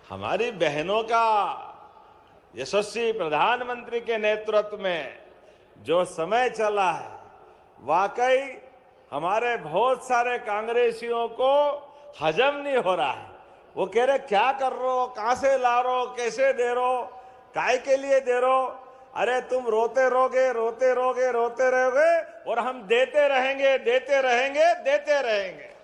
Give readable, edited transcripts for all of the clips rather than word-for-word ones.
हमारी बहनों का यशस्वी प्रधानमंत्री के नेतृत्व में जो समय चला है, वाकई हमारे बहुत सारे कांग्रेसियों को हजम नहीं हो रहा है। वो कह रहे क्या कर रहे हो, कहां से ला रहे हो, कैसे दे रहे हो, काय के लिए दे रहे हो। अरे तुम रोते रहोगे, रोते रहोगे, रोते रहोगे और हम देते रहेंगे, देते रहेंगे, देते रहेंगे।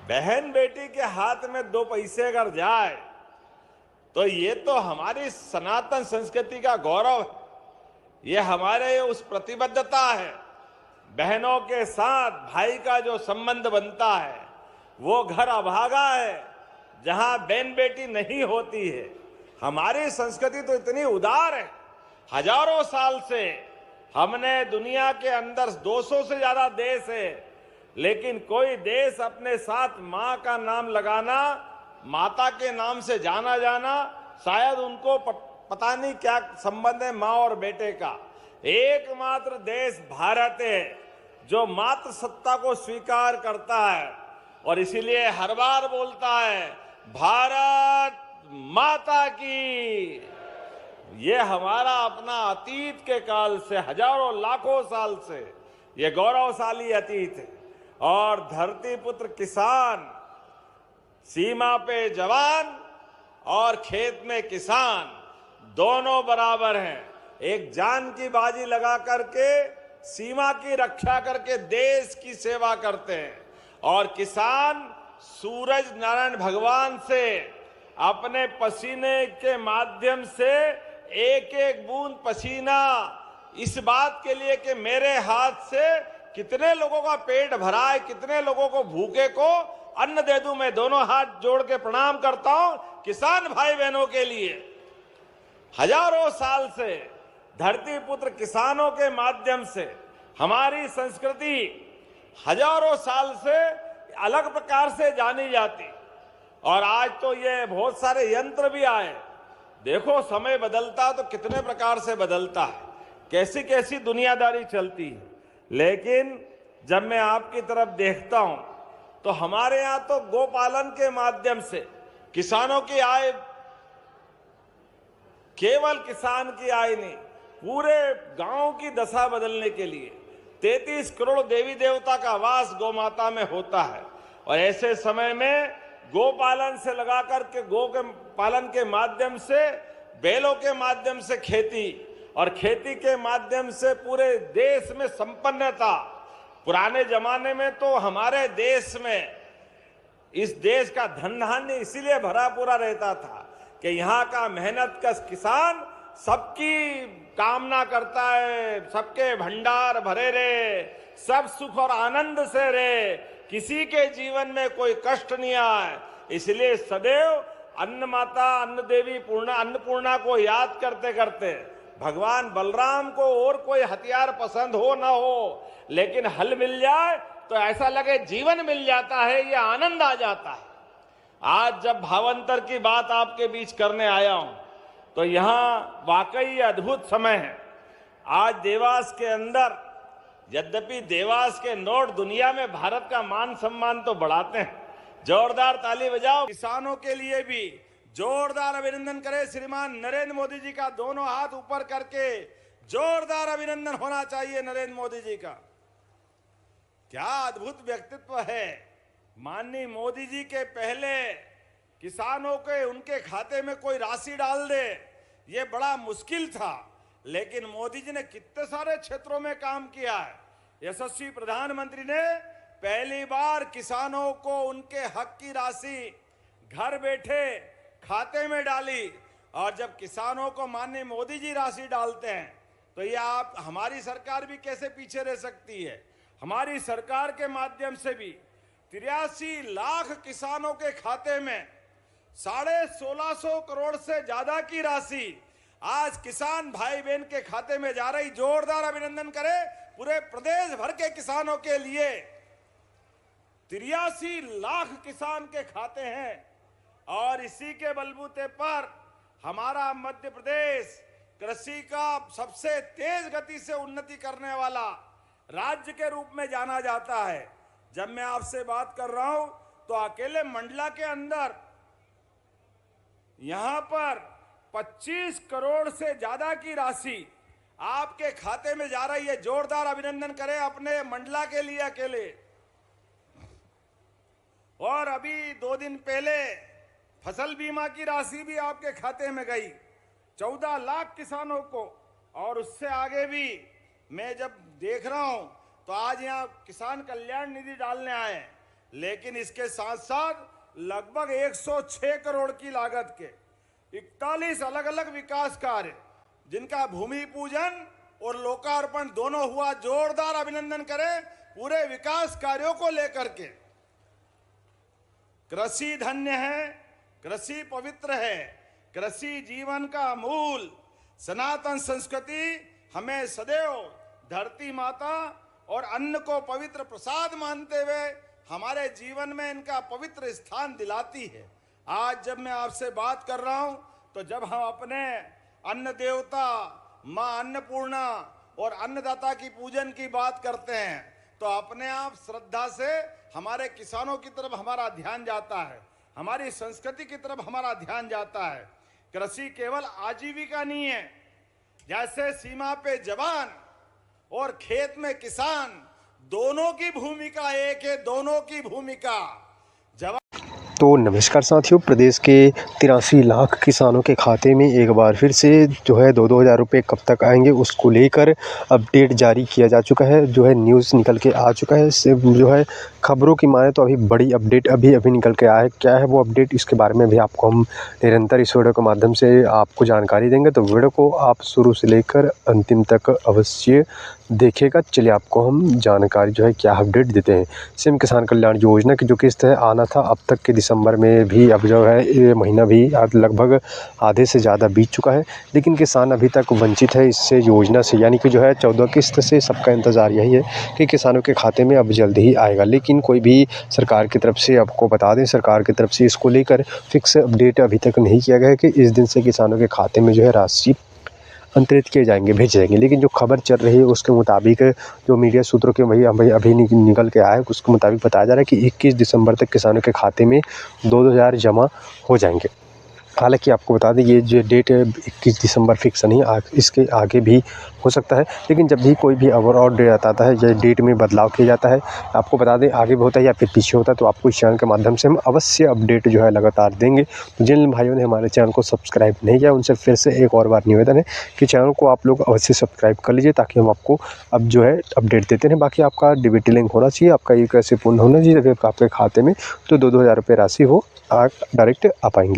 बहन बेटी के हाथ में 2 पैसे अगर जाए तो ये तो हमारी सनातन संस्कृति का गौरव है, ये हमारे उस प्रतिबद्धता है। बहनों के साथ भाई का जो संबंध बनता है वो घर अभागा है जहां बहन बेटी नहीं होती है। हमारी संस्कृति तो इतनी उदार है, हजारों साल से हमने दुनिया के अंदर 200 से ज्यादा देश है, लेकिन कोई देश अपने साथ मां का नाम लगाना, माता के नाम से जाना जाना, शायद उनको पता नहीं क्या संबंध है मां और बेटे का। एकमात्र देश भारत है जो मातृ सत्ता को स्वीकार करता है और इसीलिए हर बार बोलता है भारत माता की। ये हमारा अपना अतीत के काल से, हजारों लाखों साल से ये गौरवशाली अतीत है। और धरती पुत्र किसान, सीमा पे जवान और खेत में किसान दोनों बराबर हैं। एक जान की बाजी लगा करके सीमा की रक्षा करके देश की सेवा करते हैं और किसान सूरज नारायण भगवान से अपने पसीने के माध्यम से एक एक बूंद पसीना इस बात के लिए कि मेरे हाथ से कितने लोगों का पेट भरा है, कितने लोगों को भूखे को अन्न दे दूं। मैं दोनों हाथ जोड़ के प्रणाम करता हूं किसान भाई बहनों के लिए। हजारों साल से धरती पुत्र किसानों के माध्यम से हमारी संस्कृति हजारों साल से अलग प्रकार से जानी जाती और आज तो ये बहुत सारे यंत्र भी आए। देखो समय बदलता तो कितने प्रकार से बदलता है, कैसी कैसी दुनियादारी चलती है। लेकिन जब मैं आपकी तरफ देखता हूं तो हमारे यहां तो गोपालन के माध्यम से किसानों की आय, केवल किसान की आय नहीं, पूरे गांव की दशा बदलने के लिए 33 करोड़ देवी देवता का वास गौमाता में होता है। और ऐसे समय में गोपालन से लगाकर के गो के पालन के माध्यम से, बैलों के माध्यम से खेती और खेती के माध्यम से पूरे देश में संपन्नता। पुराने जमाने में तो हमारे देश में, इस देश का धन धान्य इसीलिए भरा पूरा रहता था कि यहाँ का मेहनतकश किसान सबकी कामना करता है, सबके भंडार भरे रहे, सब सुख और आनंद से रहे, किसी के जीवन में कोई कष्ट नहीं आए। इसलिए सदैव अन्न माता, अन्न देवी अन्नपूर्णा को याद करते करते भगवान बलराम को और कोई हथियार पसंद हो ना हो, लेकिन हल मिल जाए तो ऐसा लगे जीवन मिल जाता है, ये आनंद आ जाता है। आज जब भावांतर की बात आपके बीच करने आया हूं तो यहां वाकई अद्भुत समय है। आज देवास के अंदर, यद्यपि देवास के नोट दुनिया में भारत का मान सम्मान तो बढ़ाते हैं, जोरदार ताली बजाओ। किसानों के लिए भी जोरदार अभिनंदन करें श्रीमान नरेंद्र मोदी जी का, दोनों हाथ ऊपर करके जोरदार अभिनंदन होना चाहिए नरेंद्र मोदी जी का। क्या अद्भुत व्यक्तित्व है। माननीय मोदी जी के पहले किसानों के उनके खाते में कोई राशि डाल दे ये बड़ा मुश्किल था, लेकिन मोदी जी ने कितने सारे क्षेत्रों में काम किया है। यशस्वी प्रधानमंत्री ने पहली बार किसानों को उनके हक की राशि घर बैठे खाते में डाली और जब किसानों को माननीय मोदी जी राशि डालते हैं तो ये आप, हमारी सरकार भी कैसे पीछे रह सकती है। हमारी सरकार के माध्यम से भी 83 लाख किसानों के खाते में 1650 करोड़ से ज्यादा की राशि आज किसान भाई बहन के खाते में जा रही। जोरदार अभिनंदन करें पूरे प्रदेश भर के किसानों के लिए। 83 लाख किसान के खाते हैं और इसी के बलबूते पर हमारा मध्य प्रदेश कृषि का सबसे तेज गति से उन्नति करने वाला राज्य के रूप में जाना जाता है। जब मैं आपसे बात कर रहा हूं तो अकेले मंडला के अंदर यहां पर 25 करोड़ से ज्यादा की राशि आपके खाते में जा रही है। जोरदार अभिनंदन करें अपने मंडला के लिए अकेले। और अभी 2 दिन पहले फसल बीमा की राशि भी आपके खाते में गई 14 लाख किसानों को। और उससे आगे भी मैं जब देख रहा हूं तो आज यहां किसान कल्याण निधि डालने आए, लेकिन इसके साथ साथ लगभग 106 करोड़ की लागत के 41 अलग अलग विकास कार्य जिनका भूमि पूजन और लोकार्पण दोनों हुआ। जोरदार अभिनंदन करें पूरे विकास कार्यों को लेकर के। कृषि धन्य है, कृषि पवित्र है, कृषि जीवन का मूल। सनातन संस्कृति हमें सदैव धरती माता और अन्न को पवित्र प्रसाद मानते हुए हमारे जीवन में इनका पवित्र स्थान दिलाती है। आज जब मैं आपसे बात कर रहा हूं तो जब हम अपने अन्न देवता मां अन्नपूर्णा और अन्नदाता की पूजन की बात करते हैं तो अपने आप श्रद्धा से हमारे किसानों की तरफ हमारा ध्यान जाता है, हमारी संस्कृति की तरफ हमारा ध्यान जाता है। कृषि केवल आजीविका नहीं है, जैसे सीमा पे जवान और खेत में किसान दोनों की भूमिका एक है, दोनों की भूमिका। तो नमस्कार साथियों, प्रदेश के 83 लाख किसानों के खाते में एक बार फिर से जो है 2-2 हज़ार रुपये कब तक आएंगे उसको लेकर अपडेट जारी किया जा चुका है। जो है न्यूज़ निकल के आ चुका है। सिर्फ जो है खबरों की माने तो अभी बड़ी अपडेट अभी निकल के आया है। क्या है वो अपडेट, इसके बारे में भी आपको हम निरंतर इस वीडियो के माध्यम से आपको जानकारी देंगे। तो वीडियो को आप शुरू से लेकर अंतिम तक अवश्य देखिएगा। चलिए आपको हम जानकारी जो है क्या अपडेट देते हैं। सीएम किसान कल्याण योजना की जो किस्त है आना था अब तक के दिसंबर में भी, अब जो है ये महीना भी लगभग आधे से ज़्यादा बीत चुका है, लेकिन किसान अभी तक वंचित है इससे योजना से। यानी कि जो है 14 किस्त से सबका इंतज़ार यही है कि किसानों के खाते में अब जल्द ही आएगा, लेकिन कोई भी सरकार की तरफ से, आपको बता दें सरकार की तरफ से इसको लेकर फिक्स अपडेट अभी तक नहीं किया गया है कि इस दिन से किसानों के खाते में जो है राशि अंतरित किए जाएंगे, भेजे जाएंगे। लेकिन जो खबर चल रही है उसके मुताबिक, जो मीडिया सूत्रों के वही अभी निकल के आया है, उसके मुताबिक बताया जा रहा है कि 21 दिसंबर तक किसानों के खाते में 2-2 हज़ार जमा हो जाएंगे। हालांकि आपको बता दें ये जो डेट है 21 दिसंबर फिक्स नहीं, इसके आगे भी हो सकता है, लेकिन जब भी कोई भी और डेट आता है या डेट में बदलाव किया जाता है, आपको बता दें आगे भी होता है या फिर पीछे होता है, तो आपको इस चैनल के माध्यम से हम अवश्य अपडेट जो है लगातार देंगे। तो जिन भाइयों ने हमारे चैनल को सब्सक्राइब नहीं किया उनसे फिर से एक और बार निवेदन है कि चैनल को आप लोग अवश्य सब्सक्राइब कर लीजिए, ताकि हम आपको अब जो है अपडेट देते हैं। बाकी आपका डीबीटी लिंक होना चाहिए, आपका ये कैसे पूर्ण होना चाहिए आपके खाते में, तो 2-2 हज़ार रुपये राशि हो डायरेक्ट आ पाएंगे।